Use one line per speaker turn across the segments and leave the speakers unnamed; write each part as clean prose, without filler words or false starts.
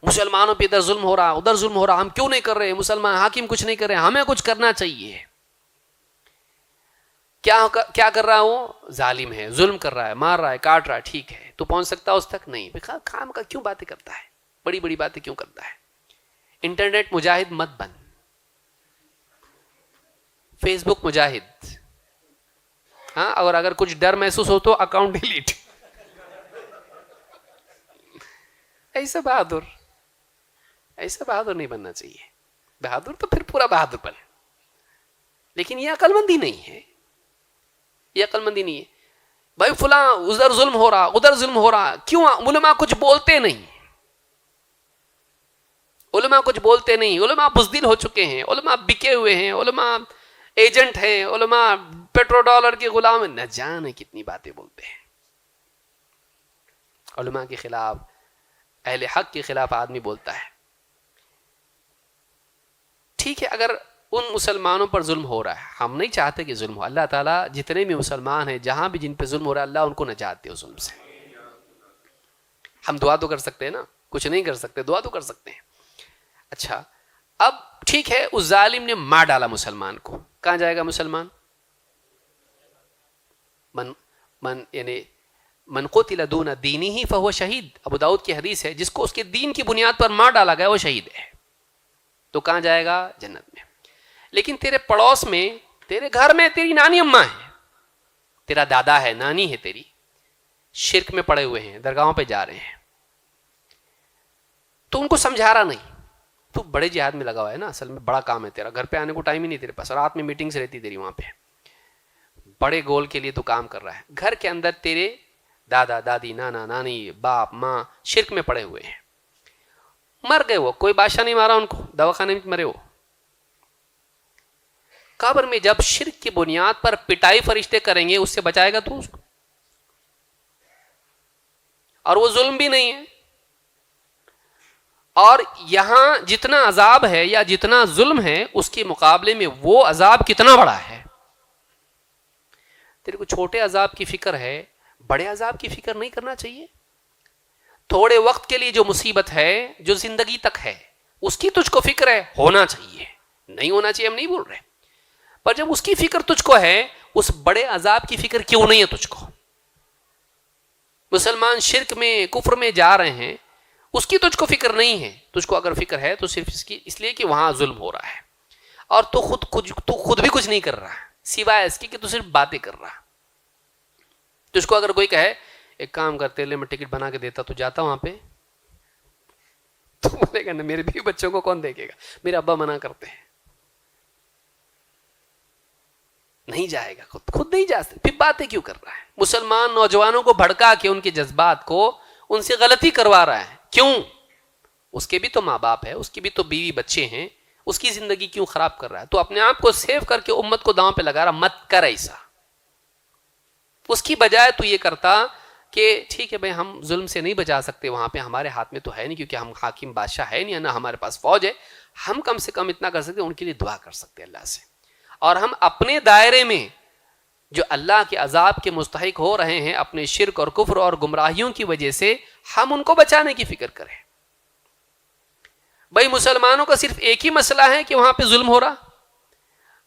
مسلمانوں پہ ادھر ظلم ہو رہا ادھر ظلم ہو رہا, ہم کیوں نہیں کر رہے, مسلمان حاکم کچھ نہیں کر رہے, ہمیں کچھ کرنا چاہیے. کیا کر رہا ہوں, ظالم ہے, ظلم کر رہا ہے, مار رہا ہے, کاٹ رہا ہے, ٹھیک ہے, تو پہنچ سکتا ہے اس تک نہیں. خام کا کیوں باتیں کرتا ہے, بڑی بڑی باتیں کیوں کرتا ہے. انٹرنیٹ مجاہد مت بن, فیس بک مجاہد, ہاں, اور اگر کچھ ڈر محسوس ہو تو اکاؤنٹ ڈیلیٹ. ایسا بہادر نہیں بننا چاہیے. بہادر تو پھر پورا بہادر بن, لیکن یہ عقل مندی نہیں ہے, یہ عقل مندی نہیں ہے. بھائی فلاں ادھر ظلم ہو رہا ادھر ظلم ہو رہا, کیوں علماء کچھ بولتے نہیں, علماء کچھ بولتے نہیں. علماء بزدل ہو چکے ہیں, علماء بکے ہوئے ہیں, علماء ایجنٹ ہیں, علماء پیٹرو ڈالر کے غلام, نہ جانے کتنی باتیں بولتے ہیں. علماء کے خلاف, اہل حق کے خلاف آدمی بولتا ہے. ٹھیک ہے, اگر ان مسلمانوں پر ظلم ہو رہا ہے, ہم نہیں چاہتے کہ ظلم ہو. اللہ تعالیٰ جتنے بھی مسلمان ہیں جہاں بھی جن پہ ظلم ہو رہا ہے, اللہ ان کو نجات دے اس ظلم سے. ہم دعا تو کر سکتے ہیں نا, کچھ نہیں کر سکتے, دعا تو کر سکتے ہیں. اچھا, اب ٹھیک ہے, اس ظالم نے مار ڈالا مسلمان کو, کہاں جائے گا مسلمان؟ یعنی من قتل دون دینہ فہو شہید. ابو داؤد کی حدیث ہے, جس کو اس کے دین کی بنیاد پر مار ڈالا گیا وہ شہید ہے. تو کہاں جائے گا؟ جنت میں. لیکن تیرے پڑوس میں, تیرے گھر میں تیری نانی اماں ہے, تیرا دادا ہے, نانی ہے تیری, شرک میں پڑے ہوئے ہیں, درگاہوں پہ جا رہے ہیں, تو ان کو سمجھا رہا نہیں. تو بڑے جہاد میں لگا ہوا ہے نا, اصل میں بڑا کام ہے تیرا, گھر پہ آنے کو ٹائم ہی نہیں تیرے پاس, رات میں میٹنگز رہتی تیری وہاں پہ, بڑے گول کے لیے تو کام کر رہا ہے. گھر کے اندر تیرے دادا دادی نانا نانی باپ ماں شرک میں پڑے ہوئے ہیں, مر گئے وہ, کوئی بادشاہ نہیں مارا ان کو, دواخانے میں مرے وہ. قبر میں جب شرک کی بنیاد پر پٹائی فرشتے کریں گے, اس سے بچائے گا تو اس کو؟ اور وہ ظلم بھی نہیں ہے. اور یہاں جتنا عذاب ہے یا جتنا ظلم ہے, اس کے مقابلے میں وہ عذاب کتنا بڑا ہے. تیرے کو چھوٹے عذاب کی فکر ہے, بڑے عذاب کی فکر نہیں کرنا چاہیے. تھوڑے وقت کے لیے جو مصیبت ہے, جو زندگی تک ہے, اس کی تجھ کو فکر ہے, ہونا چاہیے, نہیں ہونا چاہیے ہم نہیں بول رہے, پر جب اس کی فکر تجھ کو ہے, اس بڑے عذاب کی فکر کیوں نہیں ہے تجھ کو؟ مسلمان شرک میں کفر میں جا رہے ہیں, اس کی تجھ کو فکر نہیں ہے. تجھ کو اگر فکر ہے تو صرف اس لیے کہ وہاں ظلم ہو رہا ہے, اور تو خود بھی کچھ نہیں کر رہا سوائے اس کی کہ تو صرف باتیں کر رہا. تجھ کو اگر کوئی کہے ایک کام کرتے لے میں ٹکٹ بنا کے دیتا, تو جاتا وہاں پہ؟ تو بولے گا نا, میرے بھی بچوں کو کون دیکھے گا, میرے ابا منع کرتے ہیں, نہیں جائے گا, خود نہیں جا سکتے, پھر باتیں کیوں کر رہا ہے؟ مسلمان نوجوانوں کو بھڑکا کے ان کے جذبات کو ان سے غلطی کروا رہا ہے. کیوں؟ اس کے بھی تو ماں باپ ہے, اس کی بھی تو بیوی بچے ہیں, اس کی زندگی کیوں خراب کر رہا ہے؟ تو اپنے آپ کو سیو کر کے امت کو داؤں پہ لگا رہا. مت کر ایسا. اس کی بجائے تو یہ کرتا کہ ٹھیک ہے بھائی, ہم ظلم سے نہیں بچا سکتے, وہاں پہ ہمارے ہاتھ میں تو ہے نہیں, کیونکہ ہم حاکم بادشاہ ہے نہیں, نہ ہمارے پاس فوج ہے. ہم کم سے کم اتنا کر سکتے, ان کے لیے دعا کر سکتے اللہ سے, اور ہم اپنے دائرے میں جو اللہ کے عذاب کے مستحق ہو رہے ہیں اپنے شرک اور کفر اور گمراہیوں کی وجہ سے, ہم ان کو بچانے کی فکر کریں. بھائی مسلمانوں کا صرف ایک ہی مسئلہ ہے کہ وہاں پہ ظلم ہو رہا.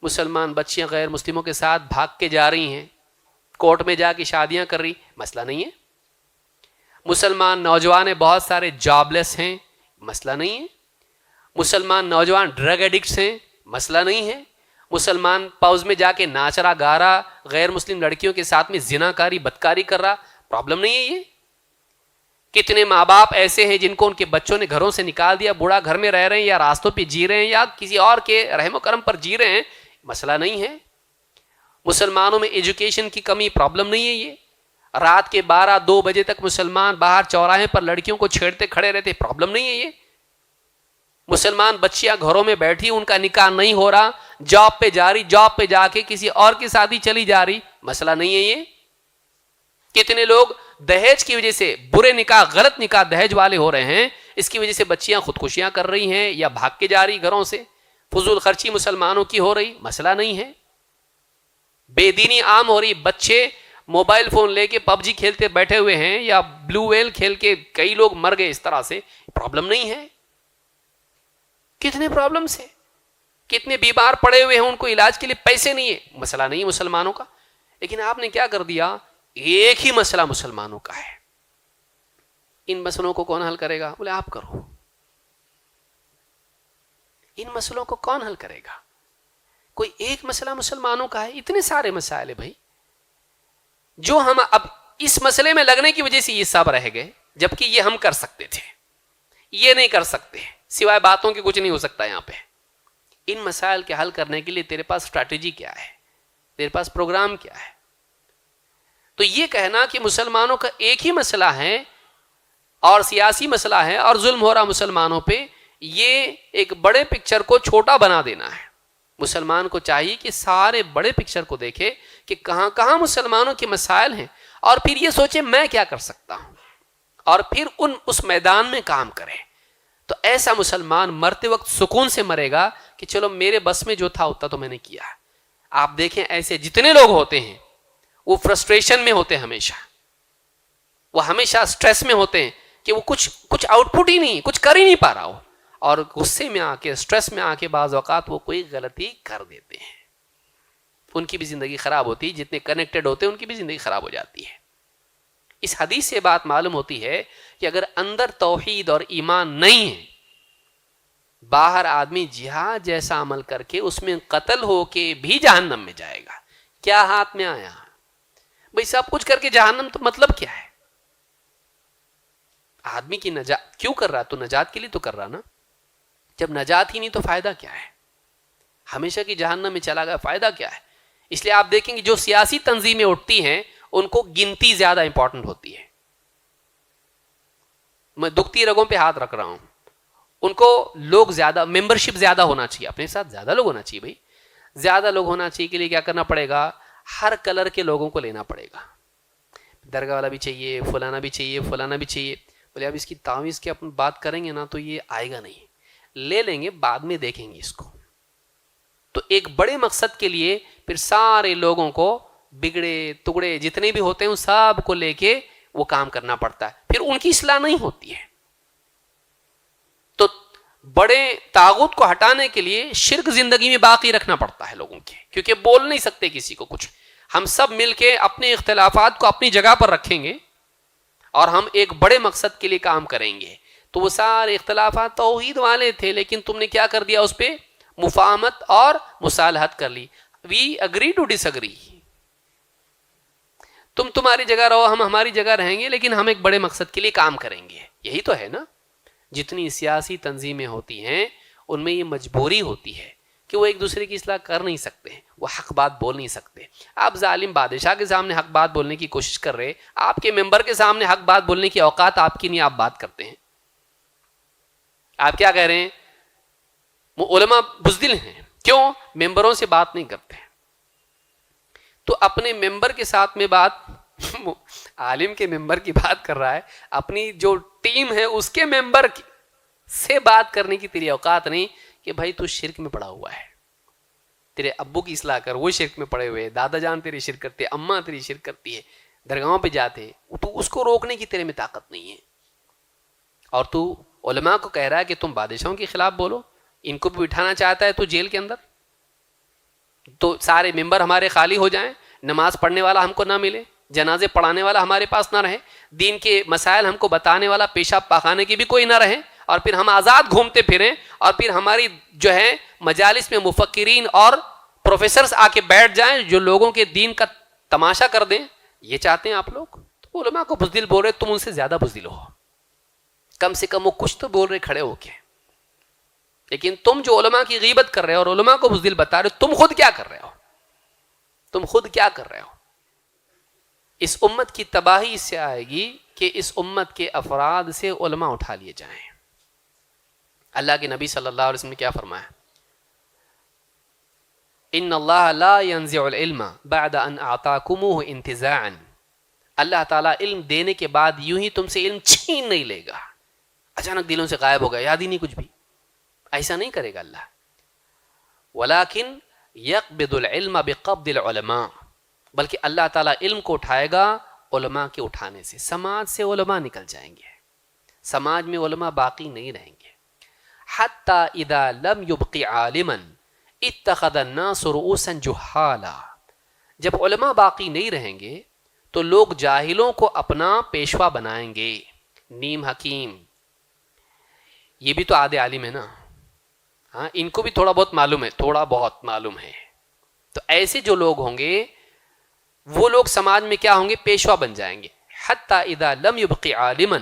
مسلمان بچیاں غیر مسلموں کے ساتھ بھاگ کے جا رہی ہیں, کورٹ میں جا کے شادیاں کر رہی, مسئلہ نہیں ہے. مسلمان نوجوان بہت سارے جاب لیس ہیں, مسئلہ نہیں ہے. مسلمان نوجوان ڈرگ ایڈکٹس ہیں, مسئلہ نہیں ہے. مسلمان پاؤز میں جا کے ناچ رہا گا رہا, غیر مسلم لڑکیوں کے ساتھ میں زنا کاری بدکاری کر رہا, پرابلم نہیں ہے یہ. کتنے ماں باپ ایسے ہیں جن کو ان کے بچوں نے گھروں سے نکال دیا, بوڑھا گھر میں رہ رہے ہیں یا راستوں پہ جی رہے ہیں یا کسی اور کے رحم و کرم پر جی رہے ہیں, مسئلہ نہیں ہے. مسلمانوں میں ایجوکیشن کی کمی, پرابلم نہیں ہے یہ. رات کے 12-2 بجے تک مسلمان باہر چوراہے پر لڑکیوں کو چھیڑتے کھڑے رہتے, پرابلم نہیں ہے یہ. مسلمان بچیاں گھروں میں بیٹھی, ان کا نکاح نہیں ہو رہا, جاب پہ جا رہی, جاب پہ جا کے کسی اور کی شادی چلی جا رہی, مسئلہ نہیں ہے یہ. کتنے لوگ دہیج کی وجہ سے برے نکاح, غلط نکاح دہیج والے ہو رہے ہیں, اس کی وجہ سے بچیاں خودکشیاں کر رہی ہیں یا بھاگ کے جا رہی گھروں سے, فضول خرچی مسلمانوں کی ہو رہی, مسئلہ نہیں ہے. بے دینی عام ہو رہی, بچے موبائل فون لے کے پب جی کھیلتے بیٹھے ہوئے ہیں یا بلو ویل کھیل کے کئی لوگ مر گئے اس طرح سے، پرابلم نہیں ہے؟ کتنے پرابلمس ہیں، کتنے بیمار پڑے ہوئے ہیں، ان کو علاج کے لیے پیسے نہیں ہے، مسئلہ نہیں ہے مسلمانوں کا، لیکن آپ نے کیا کر دیا، ایک ہی مسئلہ مسلمانوں کا ہے، ان مسئلوں کو کون حل کرے گا؟ بولے آپ کرو۔ ان مسئلوں کو کون حل کرے گا؟ کوئی ایک مسئلہ مسلمانوں کا ہے؟ اتنے سارے مسائل ہیں بھائی، جو ہم اب اس مسئلے میں لگنے کی وجہ سے یہ سب رہ گئے، جبکہ یہ ہم کر سکتے تھے، یہ نہیں کر سکتے، سوائے باتوں کے کچھ نہیں ہو سکتا یہاں پہ۔ ان مسائل کے حل کرنے کے لیے تیرے پاس اسٹریٹجی کیا ہے، تیرے پاس پروگرام کیا ہے؟ تو یہ کہنا کہ مسلمانوں کا ایک ہی مسئلہ ہے اور سیاسی مسئلہ ہے اور ظلم ہو رہا مسلمانوں پہ، یہ ایک بڑے پکچر کو چھوٹا بنا دینا ہے۔ مسلمان کو چاہیے کہ سارے بڑے پکچر کو دیکھے کہ کہاں کہاں مسلمانوں کے مسائل ہیں، اور پھر یہ سوچے میں کیا کر سکتا ہوں، اور پھر اس میدان میں کام کرے۔ تو ایسا مسلمان مرتے وقت سکون سے مرے گا کہ چلو میرے بس میں جو تھا اتنا تو میں نے کیا۔ آپ دیکھیں ایسے جتنے لوگ ہوتے ہیں وہ فرسٹریشن میں ہوتے ہیں، وہ ہمیشہ سٹریس میں ہوتے ہیں کہ وہ کچھ آؤٹ پٹ ہی نہیں، کچھ کر ہی نہیں پا رہا ہو، اور غصے میں آ کے، سٹریس میں آ کے بعض اوقات وہ کوئی غلطی کر دیتے ہیں، ان کی بھی زندگی خراب ہوتی ہے، جتنے کنیکٹڈ ہوتے ہیں ان کی بھی زندگی خراب ہو جاتی ہے۔ اس حدیث سے بات معلوم ہوتی ہے کہ اگر اندر توحید اور ایمان نہیں ہے، باہر آدمی جہاد جیسا عمل کر کے اس میں قتل ہو کے بھی جہنم میں جائے گا۔ کیا ہاتھ میں آیا بھئی؟ سب کچھ کر کے جہنم، تو مطلب کیا ہے؟ آدمی کی نجات کیوں کر رہا؟ تو نجات کے لیے تو کر رہا نا۔ جب نجات ہی نہیں تو فائدہ کیا ہے؟ ہمیشہ کی جہنم میں چلا گیا، فائدہ کیا ہے؟ اس لیے آپ دیکھیں گے جو سیاسی تنظیمیں اٹھتی ہیں ان کو گنتی زیادہ امپورٹنٹ ہوتی ہے۔ میں دکھتی رگوں پہ ہاتھ رکھ رہا ہوں، ان کو لوگ زیادہ، ممبرشپ زیادہ ہونا چاہیے، اپنے ساتھ زیادہ لوگ ہونا چاہیے۔ بھائی زیادہ لوگ ہونا چاہیے کے لیے کیا کرنا پڑے گا؟ ہر کلر کے لوگوں کو لینا پڑے گا، درگاہ والا بھی چاہیے، فلانا بھی چاہیے، فلانا بھی چاہیے۔ بولے اب اس کی تعویذ کی اپن بات کریں گے نا تو یہ آئے گا نہیں، لے لیں گے، بعد میں دیکھیں گے اس کو۔ تو ایک بڑے مقصد کے لیے پھر سارے لوگوں کو، بگڑے ٹکڑے جتنے بھی ہوتے ہیں ان سب کو لے کے وہ کام کرنا پڑتا ہے، پھر ان کی اصلاح نہیں ہوتی ہے۔ تو بڑے طاغوت کو ہٹانے کے لیے شرک زندگی میں باقی رکھنا پڑتا ہے لوگوں کے، کیونکہ بول نہیں سکتے کسی کو کچھ۔ ہم سب مل کے اپنے اختلافات کو اپنی جگہ پر رکھیں گے اور ہم ایک بڑے مقصد کے لیے کام کریں گے۔ تو وہ سارے اختلافات توحید والے تھے، لیکن تم نے کیا کر دیا؟ اس پہ مفاہمت اور مصالحت کر لی۔ We agree to disagree, تم تمہاری جگہ رہو، ہم ہماری جگہ رہیں گے، لیکن ہم ایک بڑے مقصد کے لیے کام کریں گے۔ یہی تو ہے نا۔ جتنی سیاسی تنظیمیں ہوتی ہیں ان میں یہ مجبوری ہوتی ہے کہ وہ ایک دوسرے کی اصلاح کر نہیں سکتے، وہ حق بات بول نہیں سکتے۔ آپ ظالم بادشاہ کے سامنے حق بات بولنے کی کوشش کر رہے، آپ کے ممبر کے سامنے حق بات بولنے کی اوقات آپ کی نہیں، آپ بات کرتے ہیں۔ آپ کیا کہہ رہے ہیں؟ وہ علماء بزدل ہیں، کیوں؟ ممبروں سے بات نہیں کرتے۔ تو اپنے ممبر کے ساتھ میں بات، عالم کے ممبر کی بات کر رہا ہے، اپنی جو ٹیم ہے اس کے ممبر سے بات کرنے کی تیری اوقات نہیں کہ بھائی تو شرک میں پڑا ہوا ہے، تیرے ابو کی اصلاح کر، وہ شرک میں پڑے ہوئے، دادا جان تیری شرک کرتے، اماں تیری شرک کرتی ہے، درگاہوں پہ جاتے، تو اس کو روکنے کی تیرے میں طاقت نہیں ہے۔ اور تو علماء کو کہہ رہا ہے کہ تم بادشاہوں کے خلاف بولو، ان کو بھی بٹھانا چاہتا ہے تو جیل کے اندر، تو سارے ممبر ہمارے خالی ہو جائیں، نماز پڑھنے والا ہم کو نہ ملے، جنازے پڑھانے والا ہمارے پاس نہ رہے، دین کے مسائل ہم کو بتانے والا پیشاب پاخانے کی بھی کوئی نہ رہے، اور پھر ہم آزاد گھومتے پھریں، اور پھر ہماری جو ہے مجالس میں مفکرین اور پروفیسرز آ کے بیٹھ جائیں جو لوگوں کے دین کا تماشا کر دیں۔ یہ چاہتے ہیں آپ لوگ؟ تو علماء کو بزدل بول رہے، تم ان سے زیادہ بزدل ہو، کم سے کم وہ کچھ تو بول رہے کھڑے ہو کے۔ لیکن تم جو علماء کی غیبت کر رہے ہو اور علماء کو بزدل بتا رہے ہو، تم خود کیا کر رہے ہو؟ تم خود کیا کر رہے ہو؟ اس امت کی تباہی اس سے آئے گی کہ اس امت کے افراد سے علماء اٹھا لیے جائیں۔ اللہ کے نبی صلی اللہ علیہ وسلم نے کیا فرمایا؟ ان اللہ لا ينزع العلم بعد ان اعطاکموہ انتزاعا، اللہ تعالیٰ علم دینے کے بعد یوں ہی تم سے علم چھین نہیں لے گا، اچانک دلوں سے غائب ہو گیا، یاد ہی نہیں کچھ بھی، ایسا نہیں کرے گا اللہ۔ ولیکن یقبض العلم بقبض العلماء، بلکہ اللہ تعالیٰ علم کو اٹھائے گا علماء کے اٹھانے سے. سماج سے علماء نکل جائیں گے, سماج میں علماء باقی نہیں رہیں گے. حتی اذا لم یبق عالما اتخذ الناس رؤوسا جہالا, جب علماء باقی نہیں رہیں گے تو لوگ جاہلوں کو اپنا پیشوا بنائیں گے. نیم حکیم, یہ بھی تو آدھے عالم ہے نا, ہاں ان کو بھی تھوڑا بہت معلوم ہے, تھوڑا بہت معلوم ہے. تو ایسے جو لوگ ہوں گے وہ لوگ سماج میں کیا ہوں گے, پیشوا بن جائیں گے. حتی اذا لم یبق عالما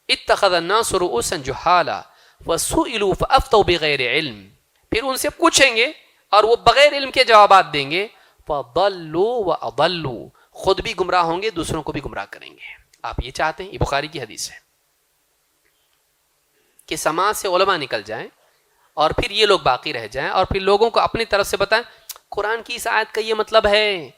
اتخذ الناس رؤوسا جہالا وسئلوا فافتوا بغیر علم, پھر ان سے پوچھیں گے اور وہ بغیر علم کے جوابات دیں گے. فضلوا واضلوا, خود بھی گمراہ ہوں گے دوسروں کو بھی گمراہ کریں گے. آپ یہ چاہتے ہیں؟ یہ بخاری کی حدیث ہے کہ سماج سے علماء نکل جائیں اور پھر یہ لوگ باقی رہ جائیں اور پھر لوگوں کو اپنی طرف سے بتائیں قرآن کی اس آیت کا یہ مطلب ہے,